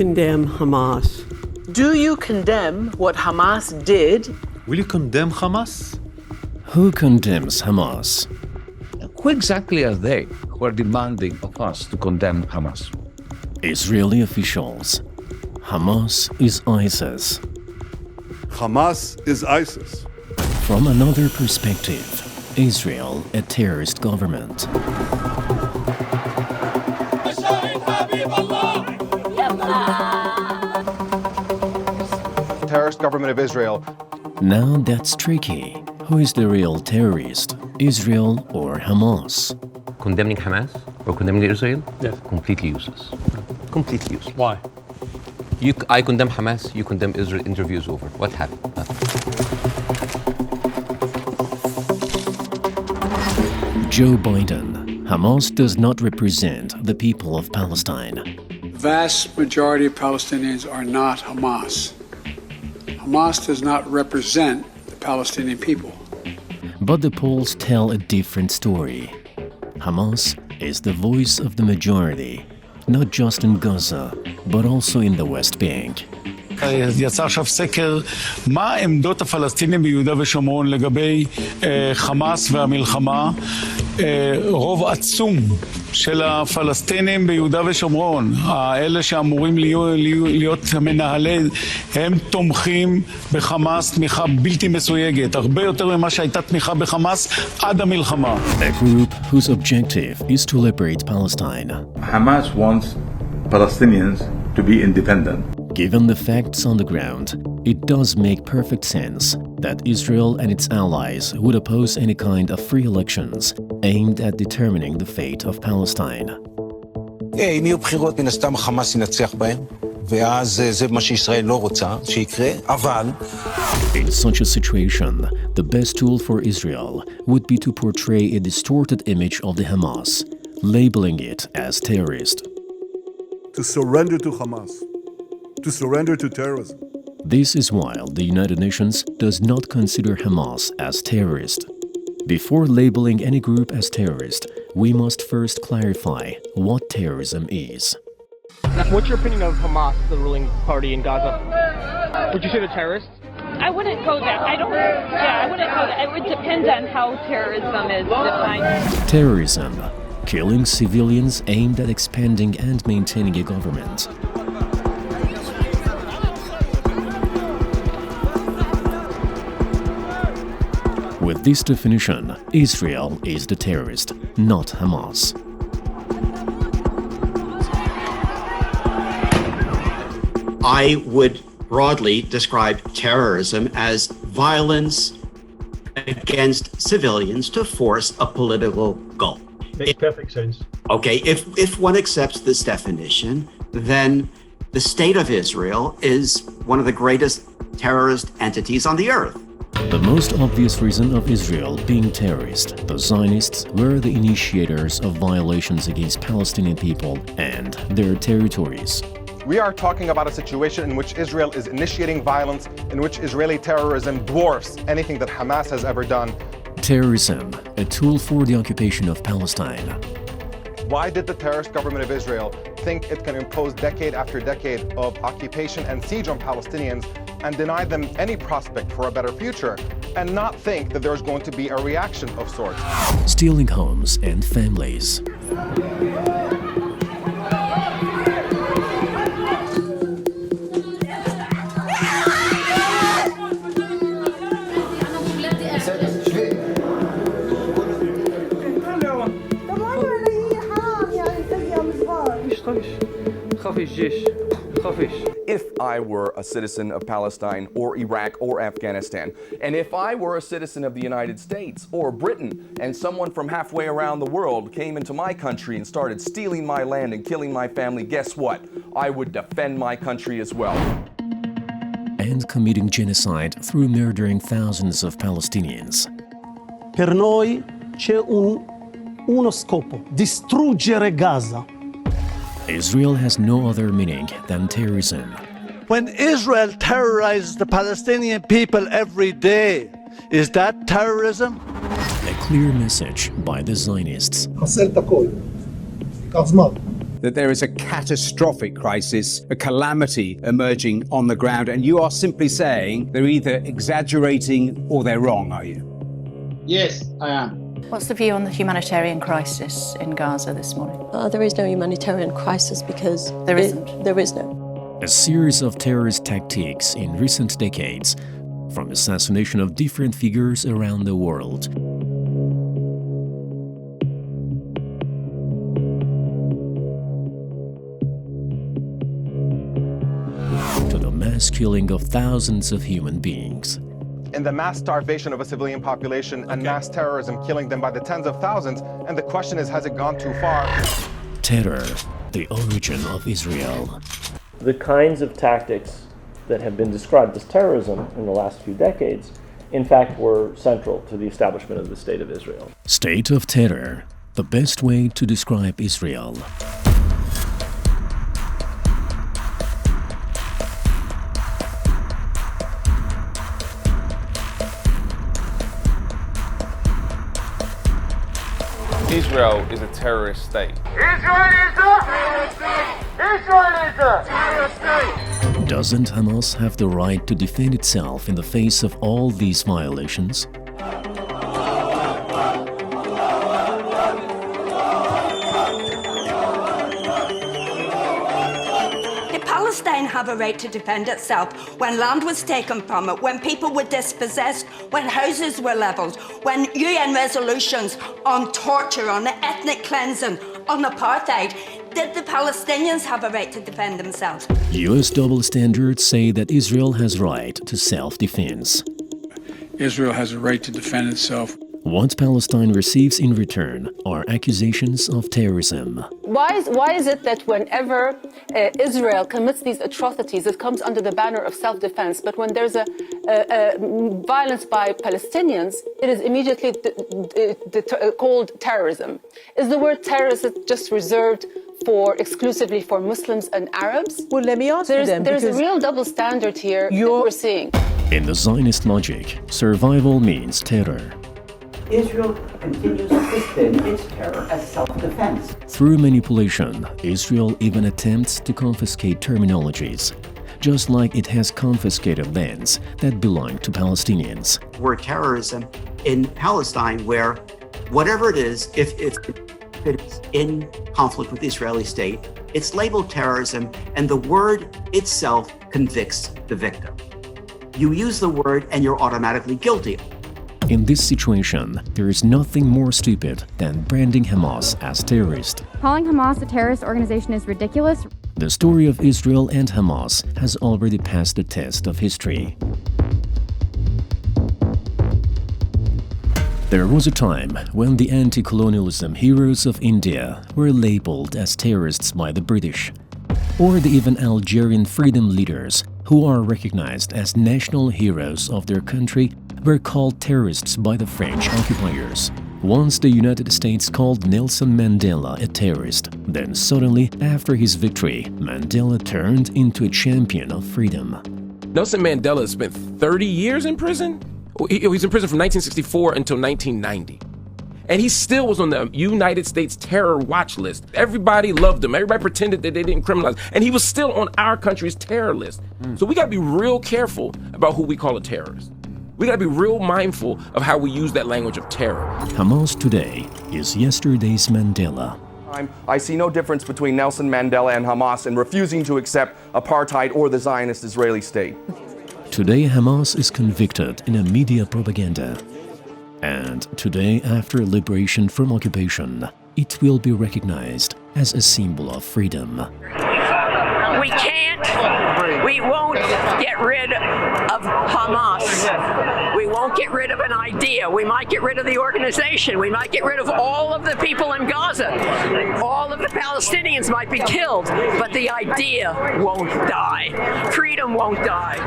condemn Hamas? Do you condemn what Hamas did? Will you condemn Hamas? Who condemns Hamas? Who exactly are they who are demanding of us to condemn Hamas? Israeli officials. Hamas is ISIS. Hamas is ISIS. From another perspective, Israel a terrorist government. Terrorist government of Israel. Now that's tricky. Who is the real terrorist, Israel or Hamas? Condemning Hamas or condemning Israel? Yes. Completely useless. Completely useless. Why? I condemn Hamas, you condemn Israel, interview is over. What happened? Nothing. Joe Biden. Hamas does not represent the people of Palestine. Vast majority of Palestinians are not Hamas. Hamas does not represent the Palestinian people. But the polls tell a different story. Hamas is the voice of the majority, not just in Gaza, but also in the West Bank. יצא עכשיו סקר מה עמדות הפלסטינים ביהודה ושומרון לגבי חמאס והמלחמה. רוב עצום של הפלסטינים ביהודה ושומרון, האלה שאמורים להיות מנהלי, הם תומכים בחמאס תמיכה בלתי מסויגת, הרבה יותר ממה שהייתה תמיכה בחמאס עד המלחמה. A group whose objective is to liberate Palestine. Hamas wants Palestinians to be independent. Given the facts on the ground, it does make perfect sense that Israel and its allies would oppose any kind of free elections aimed at determining the fate of Palestine. אם יהיו בחירות, מן הסתם חמאס ינצח בהם, ואז זה מה שישראל לא רוצה שיקרה, אבל... In such a situation, the best tool for Israel would be to portray a distorted image of the Hamas, labeling it as terrorist. To surrender to Hamas. To surrender to terrorism. This is while the United Nations does not consider Hamas as terrorist. Before labeling any group as terrorist, we must first clarify what terrorism is. What's your opinion of Hamas, the ruling party in Gaza? Would you say they're terrorists? I wouldn't go there. I wouldn't go there. It would depend on how terrorism is defined. Terrorism. Killing civilians aimed at expanding and maintaining a government. With this definition, Israel is the terrorist, not Hamas. I would broadly describe terrorism as violence against civilians to force a political goal. Makes perfect sense. Okay, if one accepts this definition, then the state of Israel is one of the greatest terrorist entities on the earth. The most obvious reason of Israel being terrorist, the Zionists were the initiators of violations against Palestinian people and their territories. We are talking about a situation in which Israel is initiating violence, in which Israeli terrorism dwarfs anything that Hamas has ever done. Terrorism, a tool for the occupation of Palestine. Why did the terrorist government of Israel think it can impose decade after decade of occupation and siege on Palestinians and deny them any prospect for a better future, and not think that there's going to be a reaction of sorts? Stealing homes and families. If I were a citizen of Palestine or Iraq or Afghanistan, and if I were a citizen of the United States or Britain, and someone from halfway around the world came into my country and started stealing my land and killing my family, guess what? I would defend my country as well. And committing genocide through murdering thousands of Palestinians. Per noi c'è uno scopo, distruggere Gaza. Israel has no other meaning than terrorism. When Israel terrorizes the Palestinian people every day, is that terrorism? A clear message by the Zionists. that there is a catastrophic crisis, a calamity emerging on the ground, and you are simply saying they're either exaggerating or they're wrong, are you? Yes, I am. What's the view on the humanitarian crisis in Gaza this morning? There is no humanitarian crisis because there isn't. There is no. A series of terrorist tactics in recent decades, from assassination of different figures around the world. To the mass killing of thousands of human beings. In the mass starvation of a civilian population and mass terrorism killing them by the tens of thousands. And the question is, has it gone too far? Terror, the origin of Israel. The kinds of tactics that have been described as terrorism in the last few decades, in fact, were central to the establishment of the State of Israel. State of terror, the best way to describe Israel. Israel is a terrorist state. Israel is a terrorist state! Israel is a terrorist state! Doesn't Hamas have the right to defend itself in the face of all these violations? Palestine have a right to defend itself when land was taken from it, when people were dispossessed, when houses were levelled, when UN resolutions on torture, on ethnic cleansing, on apartheid. Did the Palestinians have a right to defend themselves? US double standards say that Israel has right to self-defense. Israel has a right to defend itself. What Palestine receives in return are accusations of terrorism. Why is it that whenever Israel commits these atrocities, it comes under the banner of self-defense, but when there's a violence by Palestinians, it is immediately called terrorism? Is the word terrorist just reserved exclusively for Muslims and Arabs? Well, let me answer them. There's a real double standard here that we're seeing. In the Zionist logic, survival means terror. Israel continues to sustain its terror as self-defense. Through manipulation, Israel even attempts to confiscate terminologies, just like it has confiscated lands that belong to Palestinians. Word terrorism in Palestine, where whatever it is, if it's in conflict with the Israeli state, it's labeled terrorism, and the word itself convicts the victim. You use the word and you're automatically guilty. In this situation, there is nothing more stupid than branding Hamas as terrorist. Calling Hamas a terrorist organization is ridiculous. The story of Israel and Hamas has already passed the test of history. There was a time when the anti-colonialism heroes of India were labeled as terrorists by the British, or the even Algerian freedom leaders who are recognized as national heroes of their country were called terrorists by the French occupiers. Once the United States called Nelson Mandela a terrorist, then suddenly, after his victory, Mandela turned into a champion of freedom. Nelson Mandela spent 30 years in prison? He was in prison from 1964 until 1990. And he still was on the United States terror watch list. Everybody loved him. Everybody pretended that they didn't criminalize. And he was still on our country's terror list. So we got to be real careful about who we call a terrorist. We got to be real mindful of how we use that language of terror. Hamas today is yesterday's Mandela. I see no difference between Nelson Mandela and Hamas in refusing to accept apartheid or the Zionist Israeli state. Today, Hamas is convicted in a media propaganda. And today, after liberation from occupation, it will be recognized as a symbol of freedom. We won't get rid of Hamas. We won't get rid of an idea. We might get rid of the organization. We might get rid of all of the people in Gaza. All of the Palestinians might be killed, but the idea won't die. Freedom won't die.